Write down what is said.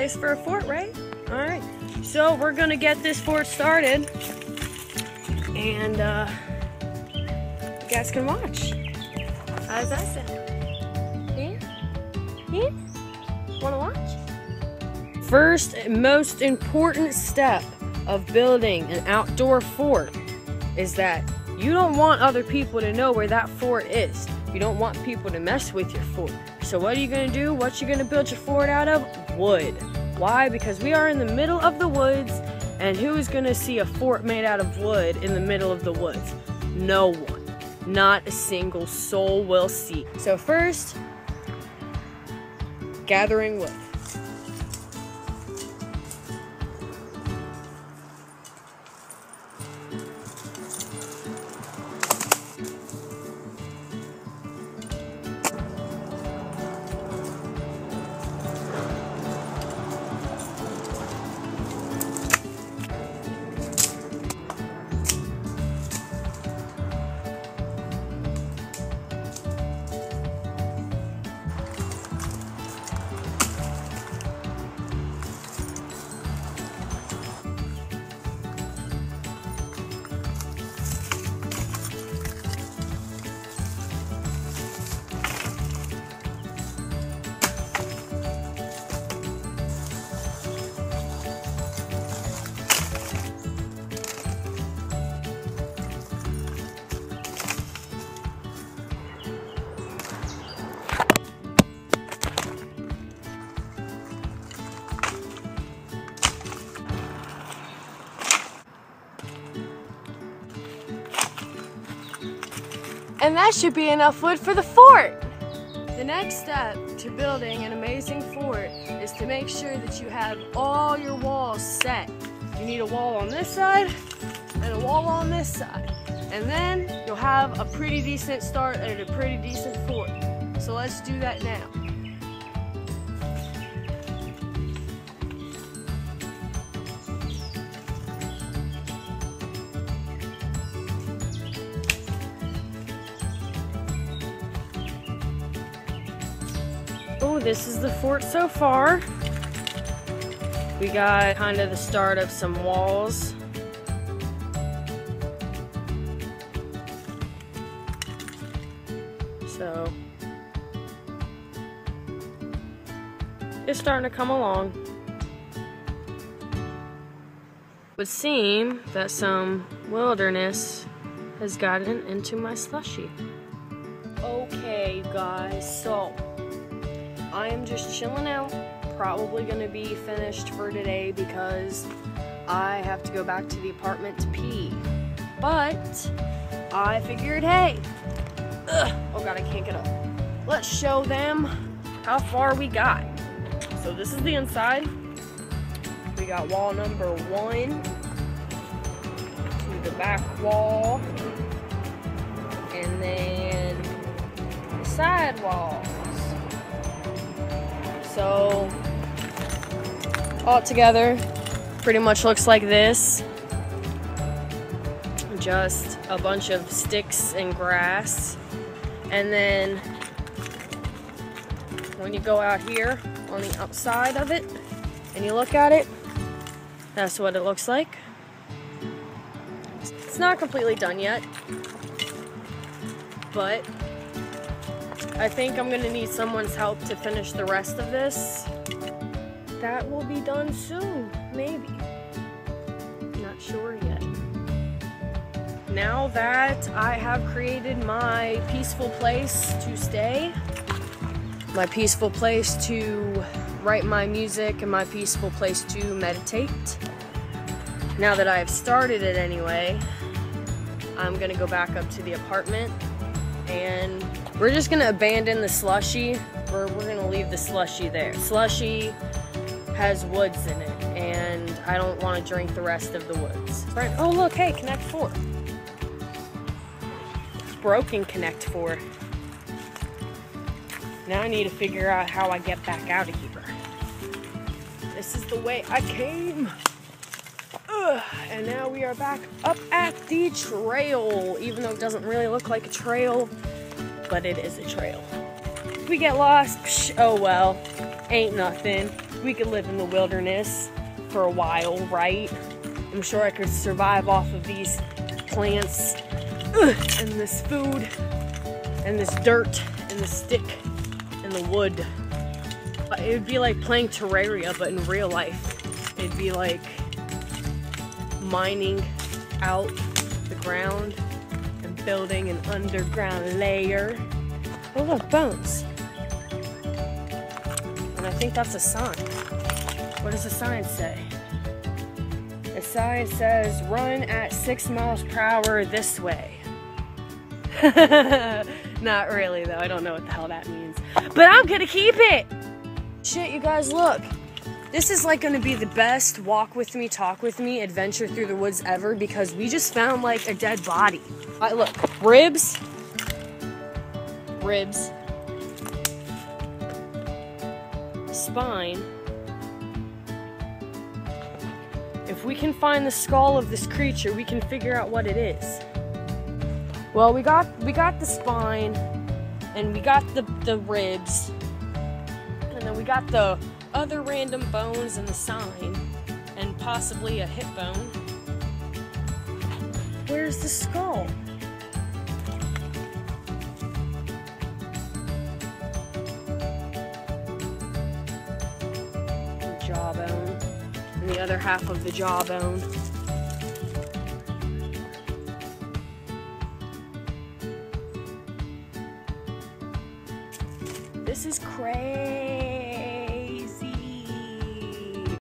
place for a fort, right? All right. So we're gonna get this fort started, and you guys can watch. How does that sound? Yeah? Wanna watch? First and most important step of building an outdoor fort is that you don't want other people to know where that fort is. You don't want people to mess with your fort. So what are you gonna do? What you gonna build your fort out of? Wood. Why? Because we are in the middle of the woods, and who is gonna see a fort made out of wood in the middle of the woods? No one. Not a single soul will see. So first, gathering wood. And that should be enough wood for the fort. The next step to building an amazing fort is to make sure that you have all your walls set. You need a wall on this side and a wall on this side. And then you'll have a pretty decent start at a pretty decent fort. So let's do that now. Oh, this is the fort so far. We got kind of the start of some walls. So it's starting to come along. It would seem that some wilderness has gotten into my slushie. Okay, you guys, so I am just chilling out. Probably gonna be finished for today because I have to go back to the apartment to pee. But I figured, hey, oh god, I can't get up. Let's show them how far we got. So this is the inside. We got wall number 1 to the back wall, and then the side walls. So all together pretty much looks like this. Just a bunch of sticks and grass. And then when you go out here on the outside of it and you look at it, that's what it looks like. It's not completely done yet, but I think I'm gonna need someone's help to finish the rest of this. That will be done soon, maybe. Not sure yet. Now that I have created my peaceful place to stay, my peaceful place to write my music, and my peaceful place to meditate, now that I have started it anyway, I'm gonna go back up to the apartment, and we're just gonna abandon the slushie. We're gonna leave the slushie there. Slushie has woods in it, and I don't want to drink the rest of the woods. Right. Oh look, hey, Connect 4. Broken Connect 4. Now I need to figure out how I get back out of here. This is the way I came. And now we are back up at the trail, even though it doesn't really look like a trail, but it is a trail. If we get lost, psh, oh well, ain't nothing. we could live in the wilderness for a while, right? I'm sure I could survive off of these plants and this food and this dirt and the stick and the wood. It would be like playing Terraria, but in real life. It'd be like mining out the ground and building an underground layer. Oh look, bones. And I think that's a sign. What does the sign say? The sign says, run at 6 miles per hour this way. Not really though, I don't know what the hell that means. But I'm gonna keep it! Shit, you guys, look. This is like gonna be the best walk with me, talk with me, adventure through the woods ever because we just found like a dead body. Look, ribs. Spine. If we can find the skull of this creature, we can figure out what it is. Well, we got the spine, and we got the ribs, and then we got the other random bones and the sign, and possibly a hip bone. Where's the skull? The jawbone, and the other half of the jawbone. This is crazy.